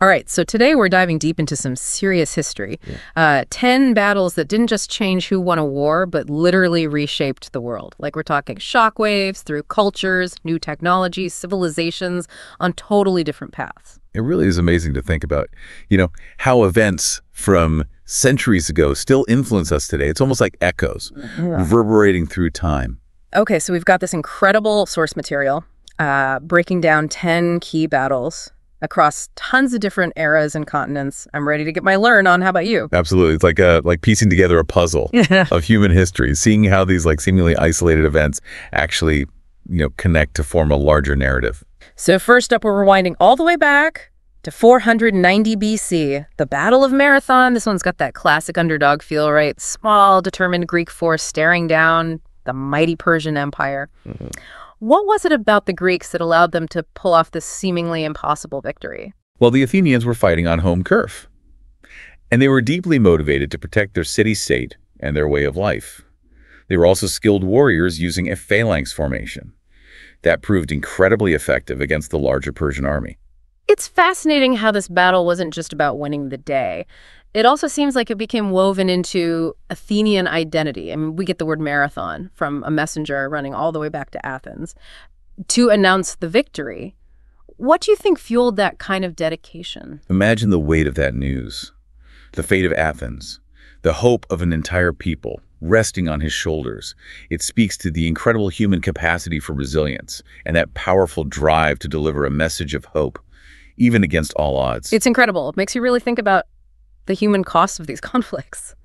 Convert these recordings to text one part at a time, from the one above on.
All right, so today we're diving deep into some serious history. 10 battles that didn't just change who won a war, but literally reshaped the world. Like, we're talking shockwaves through cultures, new technologies, civilizations on totally different paths. It really is amazing to think about, how events from centuries ago still influence us today. It's almost like echoes reverberating through time. Okay, so we've got this incredible source material breaking down 10 key battles across tons of different eras and continents. I'm ready to get my learn on. How about you? Absolutely. It's like piecing together a puzzle of human history, seeing how these seemingly isolated events actually, connect to form a larger narrative. So first up, we're rewinding all the way back to 490 BC, the Battle of Marathon. This one's got that classic underdog feel, right? Small, determined Greek force staring down the mighty Persian Empire. What was it about the Greeks that allowed them to pull off this seemingly impossible victory? Well, the Athenians were fighting on home turf, and they were deeply motivated to protect their city-state and their way of life. They were also skilled warriors using a phalanx formation. That proved incredibly effective against the larger Persian army. It's fascinating how this battle wasn't just about winning the day. It also seems like it became woven into Athenian identity. I mean, we get the word marathon from a messenger running all the way back to Athens to announce the victory. What do you think fueled that kind of dedication? Imagine the weight of that news. The fate of Athens, the hope of an entire people resting on his shoulders. It speaks to the incredible human capacity for resilience and that powerful drive to deliver a message of hope, even against all odds. It's incredible. It makes you really think about the human cost of these conflicts.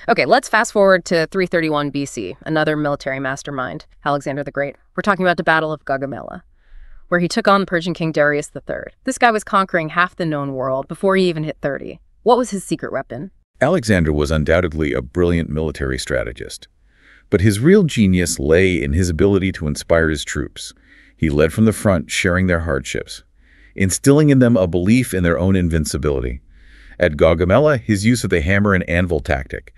Okay, let's fast forward to 331 BC, another military mastermind, Alexander the Great. We're talking about the Battle of Gaugamela, where he took on Persian King Darius III. This guy was conquering half the known world before he even hit 30. What was his secret weapon? Alexander was undoubtedly a brilliant military strategist, but his real genius lay in his ability to inspire his troops. He led from the front, sharing their hardships, instilling in them a belief in their own invincibility. At Gaugamela, his use of the hammer and anvil tactic,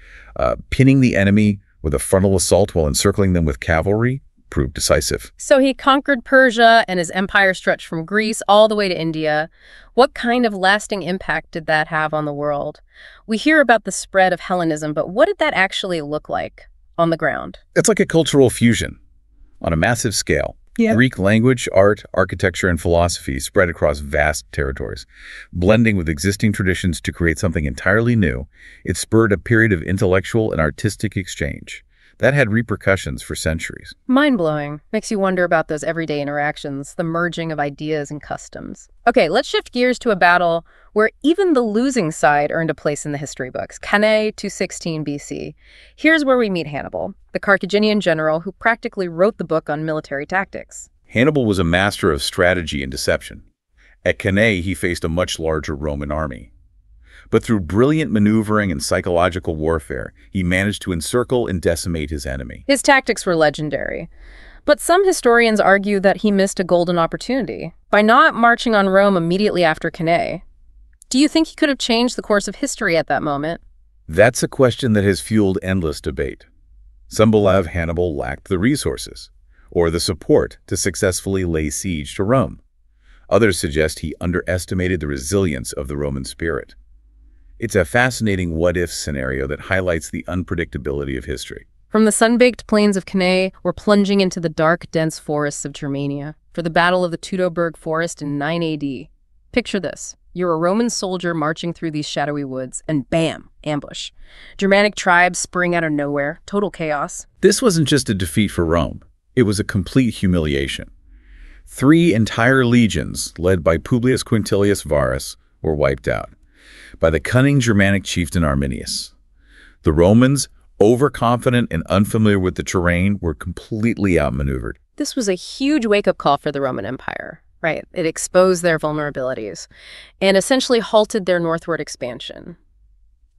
pinning the enemy with a frontal assault while encircling them with cavalry, proved decisive. So he conquered Persia, and his empire stretched from Greece all the way to India. What kind of lasting impact did that have on the world? We hear about the spread of Hellenism, but what did that actually look like on the ground? It's like a cultural fusion on a massive scale. Greek language, art, architecture, and philosophy spread across vast territories. Blending with existing traditions to create something entirely new, it spurred a period of intellectual and artistic exchange. That had repercussions for centuries. Mind-blowing. Makes you wonder about those everyday interactions, the merging of ideas and customs. Okay, let's shift gears to a battle where even the losing side earned a place in the history books. Cannae, 216 BC. Here's where we meet Hannibal, the Carthaginian general who practically wrote the book on military tactics. Hannibal was a master of strategy and deception. At Cannae, he faced a much larger Roman army. But through brilliant maneuvering and psychological warfare, he managed to encircle and decimate his enemy. His tactics were legendary. But some historians argue that he missed a golden opportunity by not marching on Rome immediately after Cannae. Do you think he could have changed the course of history at that moment? That's a question that has fueled endless debate. Some believe Hannibal lacked the resources or the support to successfully lay siege to Rome. Others suggest he underestimated the resilience of the Roman spirit. It's a fascinating what-if scenario that highlights the unpredictability of history. From the sun-baked plains of Cannae, we're plunging into the dark, dense forests of Germania for the Battle of the Teutoburg Forest in 9 AD. Picture this. You're a Roman soldier marching through these shadowy woods, and bam, ambush. Germanic tribes spring out of nowhere, total chaos. This wasn't just a defeat for Rome. It was a complete humiliation. 3 entire legions, led by Publius Quintilius Varus, were wiped out by the cunning Germanic chieftain Arminius. The Romans, overconfident and unfamiliar with the terrain, were completely outmaneuvered. This was a huge wake-up call for the Roman Empire, right? It exposed their vulnerabilities and essentially halted their northward expansion.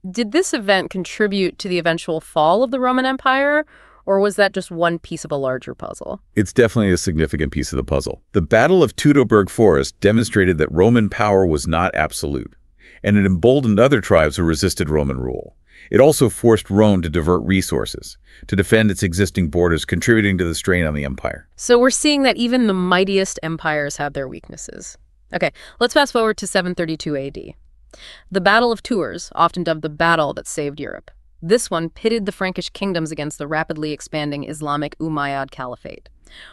Did this event contribute to the eventual fall of the Roman Empire, or was that just one piece of a larger puzzle? It's definitely a significant piece of the puzzle. The Battle of Teutoburg Forest demonstrated that Roman power was not absolute, and it emboldened other tribes who resisted Roman rule. It also forced Rome to divert resources, to defend its existing borders, contributing to the strain on the empire. So we're seeing that even the mightiest empires have their weaknesses. Okay, let's fast forward to 732 AD. The Battle of Tours, often dubbed the battle that saved Europe. This one pitted the Frankish kingdoms against the rapidly expanding Islamic Umayyad Caliphate.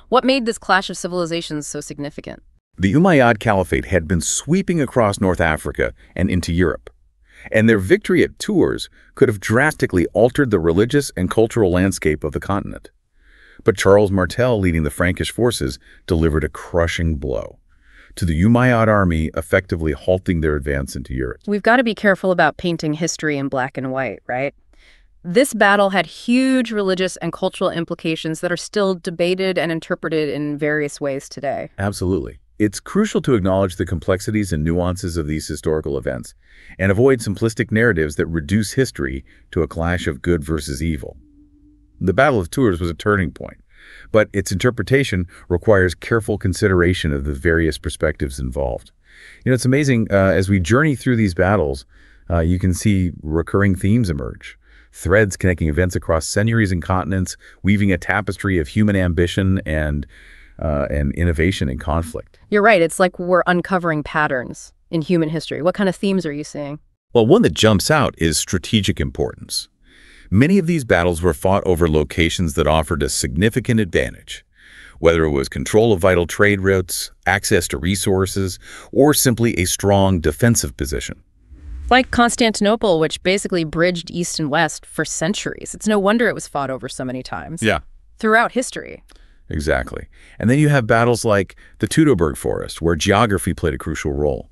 What made this clash of civilizations so significant? The Umayyad Caliphate had been sweeping across North Africa and into Europe, and their victory at Tours could have drastically altered the religious and cultural landscape of the continent. But Charles Martel, leading the Frankish forces, delivered a crushing blow to the Umayyad army, effectively halting their advance into Europe. We've got to be careful about painting history in black and white, right? This battle had huge religious and cultural implications that are still debated and interpreted in various ways today. Absolutely. It's crucial to acknowledge the complexities and nuances of these historical events and avoid simplistic narratives that reduce history to a clash of good versus evil. The Battle of Tours was a turning point, but its interpretation requires careful consideration of the various perspectives involved. It's amazing, as we journey through these battles, you can see recurring themes emerge. Threads connecting events across centuries and continents, weaving a tapestry of human ambition and innovation and conflict. You're right. It's like we're uncovering patterns in human history. What kind of themes are you seeing? Well, one that jumps out is strategic importance. Many of these battles were fought over locations that offered a significant advantage, whether it was control of vital trade routes, access to resources, or simply a strong defensive position. Like Constantinople, which basically bridged East and West for centuries. It's no wonder it was fought over so many times. Yeah. Throughout history. Exactly. And then you have battles like the Teutoburg Forest, where geography played a crucial role.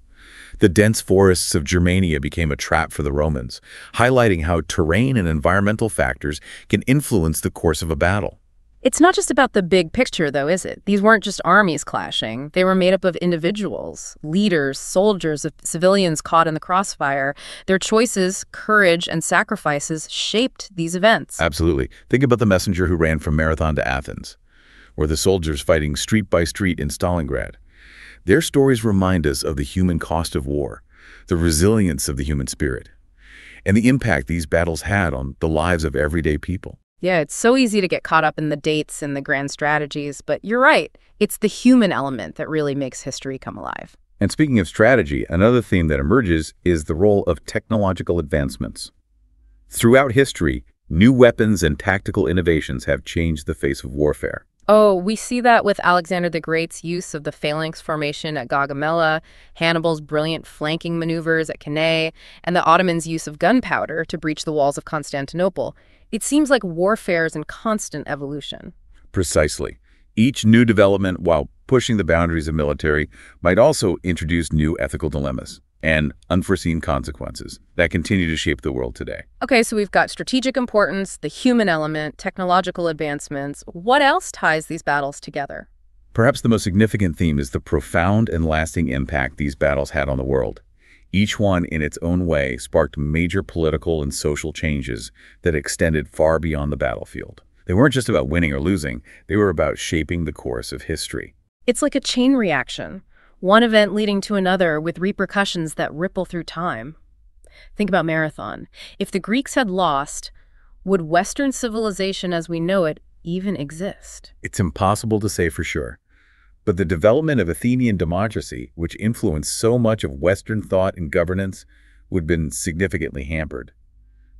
The dense forests of Germania became a trap for the Romans, highlighting how terrain and environmental factors can influence the course of a battle. It's not just about the big picture, though, is it? These weren't just armies clashing. They were made up of individuals, leaders, soldiers, civilians caught in the crossfire. Their choices, courage, and sacrifices shaped these events. Absolutely. Think about the messenger who ran from Marathon to Athens, or the soldiers fighting street by street in Stalingrad. Their stories remind us of the human cost of war, the resilience of the human spirit, and the impact these battles had on the lives of everyday people. Yeah, it's so easy to get caught up in the dates and the grand strategies, but you're right. It's the human element that really makes history come alive. And speaking of strategy, another theme that emerges is the role of technological advancements. Throughout history, new weapons and tactical innovations have changed the face of warfare. Oh, we see that with Alexander the Great's use of the phalanx formation at Gaugamela, Hannibal's brilliant flanking maneuvers at Cannae, and the Ottomans' use of gunpowder to breach the walls of Constantinople. It seems like warfare is in constant evolution. Precisely. Each new development, while pushing the boundaries of military, might also introduce new ethical dilemmas and unforeseen consequences that continue to shape the world today. Okay, so we've got strategic importance, the human element, technological advancements. What else ties these battles together? Perhaps the most significant theme is the profound and lasting impact these battles had on the world. Each one, in its own way, sparked major political and social changes that extended far beyond the battlefield. They weren't just about winning or losing, they were about shaping the course of history. It's like a chain reaction. One event leading to another with repercussions that ripple through time. Think about Marathon. If the Greeks had lost, would Western civilization as we know it even exist? It's impossible to say for sure. But the development of Athenian democracy, which influenced so much of Western thought and governance, would have been significantly hampered.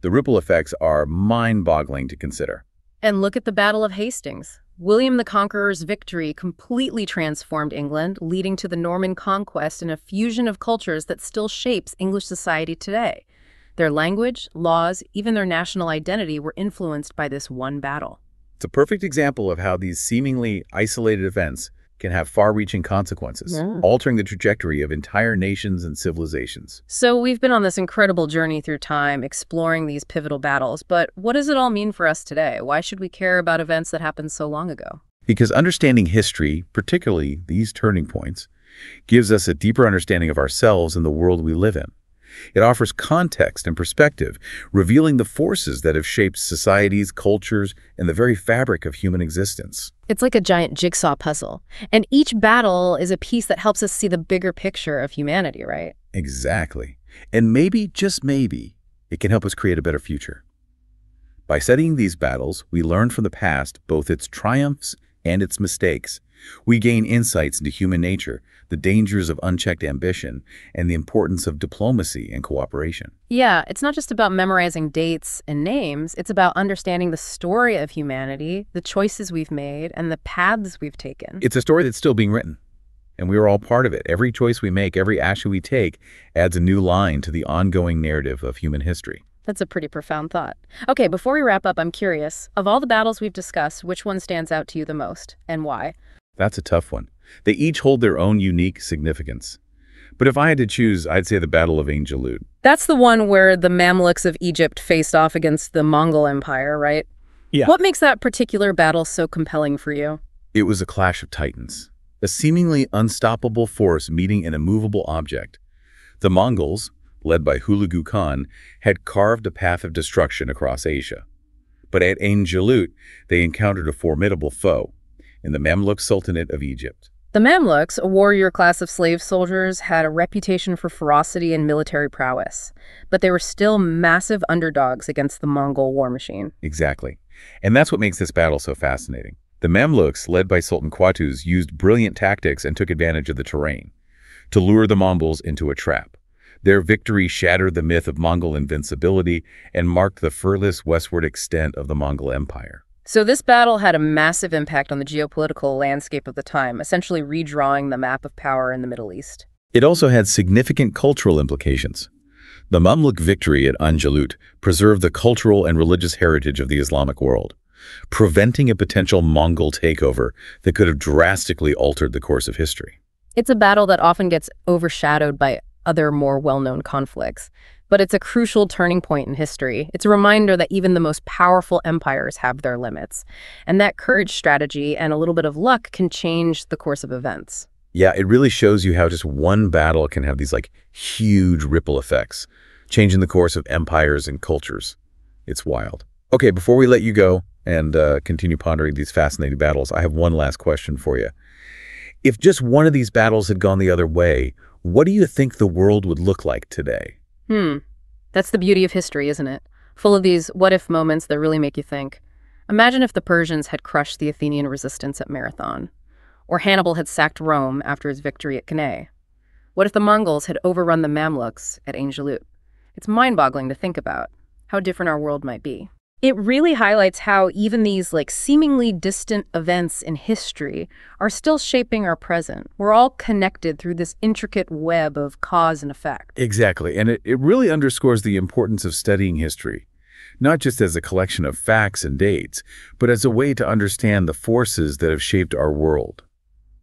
The ripple effects are mind-boggling to consider. And look at the Battle of Hastings. William the Conqueror's victory completely transformed England, leading to the Norman conquest and a fusion of cultures that still shapes English society today. Their language, laws, even their national identity were influenced by this one battle. It's a perfect example of how these seemingly isolated events can have far-reaching consequences, altering the trajectory of entire nations and civilizations. So we've been on this incredible journey through time, exploring these pivotal battles, but what does it all mean for us today? Why should we care about events that happened so long ago? Because understanding history, particularly these turning points, gives us a deeper understanding of ourselves and the world we live in. It offers context and perspective, revealing the forces that have shaped societies, cultures, and the very fabric of human existence. It's like a giant jigsaw puzzle, and each battle is a piece that helps us see the bigger picture of humanity, right? Exactly. And maybe, just maybe, it can help us create a better future. By studying these battles, we learn from the past both its triumphs and its mistakes, We gain insights into human nature, the dangers of unchecked ambition, and the importance of diplomacy and cooperation. Yeah, it's not just about memorizing dates and names. It's about understanding the story of humanity, the choices we've made, and the paths we've taken. It's a story that's still being written, and we are all part of it. Every choice we make, every action we take, adds a new line to the ongoing narrative of human history. That's a pretty profound thought. Okay, before we wrap up, I'm curious, of all the battles we've discussed, which one stands out to you the most, and why? That's a tough one. They each hold their own unique significance. But if I had to choose, I'd say the Battle of Ain Jalut. That's the one where the Mamluks of Egypt faced off against the Mongol Empire, right? Yeah. What makes that particular battle so compelling for you? It was a clash of titans, a seemingly unstoppable force meeting an immovable object. The Mongols, led by Hulagu Khan, had carved a path of destruction across Asia. But at Ain Jalut, they encountered a formidable foe in the Mamluk Sultanate of Egypt. The Mamluks, a warrior class of slave soldiers, had a reputation for ferocity and military prowess, but they were still massive underdogs against the Mongol war machine. Exactly. And that's what makes this battle so fascinating. The Mamluks, led by Sultan Qautuz, used brilliant tactics and took advantage of the terrain to lure the Mongols into a trap. Their victory shattered the myth of Mongol invincibility and marked the furthest westward extent of the Mongol Empire. So this battle had a massive impact on the geopolitical landscape of the time, essentially redrawing the map of power in the Middle East. It also had significant cultural implications. The Mamluk victory at Ain Jalut preserved the cultural and religious heritage of the Islamic world, preventing a potential Mongol takeover that could have drastically altered the course of history. It's a battle that often gets overshadowed by other more well-known conflicts, but it's a crucial turning point in history. It's a reminder that even the most powerful empires have their limits, and that courage, strategy, and a little bit of luck can change the course of events. Yeah, it really shows you how just one battle can have these huge ripple effects, changing the course of empires and cultures. It's wild. Okay, before we let you go and continue pondering these fascinating battles, I have one last question for you. If just one of these battles had gone the other way, what do you think the world would look like today? That's the beauty of history, isn't it? Full of these what-if moments that really make you think. Imagine if the Persians had crushed the Athenian resistance at Marathon, or Hannibal had sacked Rome after his victory at Cannae. What if the Mongols had overrun the Mamluks at Ain Jalut? It's mind-boggling to think about how different our world might be. It really highlights how even these seemingly distant events in history are still shaping our present. We're all connected through this intricate web of cause and effect. Exactly, and it really underscores the importance of studying history, not just as a collection of facts and dates, but as a way to understand the forces that have shaped our world,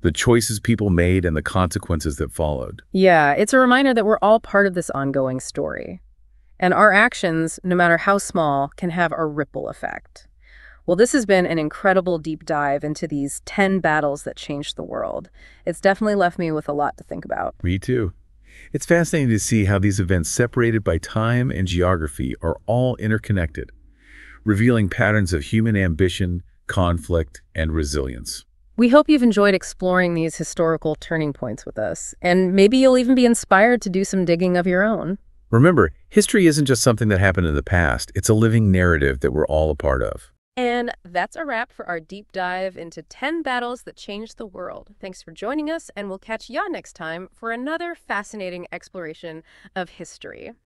the choices people made and the consequences that followed. Yeah, it's a reminder that we're all part of this ongoing story. And our actions, no matter how small, can have a ripple effect. Well, this has been an incredible deep dive into these 10 battles that changed the world. It's definitely left me with a lot to think about. Me too. It's fascinating to see how these events separated by time and geography are all interconnected, revealing patterns of human ambition, conflict, and resilience. We hope you've enjoyed exploring these historical turning points with us, and maybe you'll even be inspired to do some digging of your own. Remember, history isn't just something that happened in the past. It's a living narrative that we're all a part of. And that's a wrap for our deep dive into 10 battles that changed the world. Thanks for joining us, and we'll catch ya next time for another fascinating exploration of history.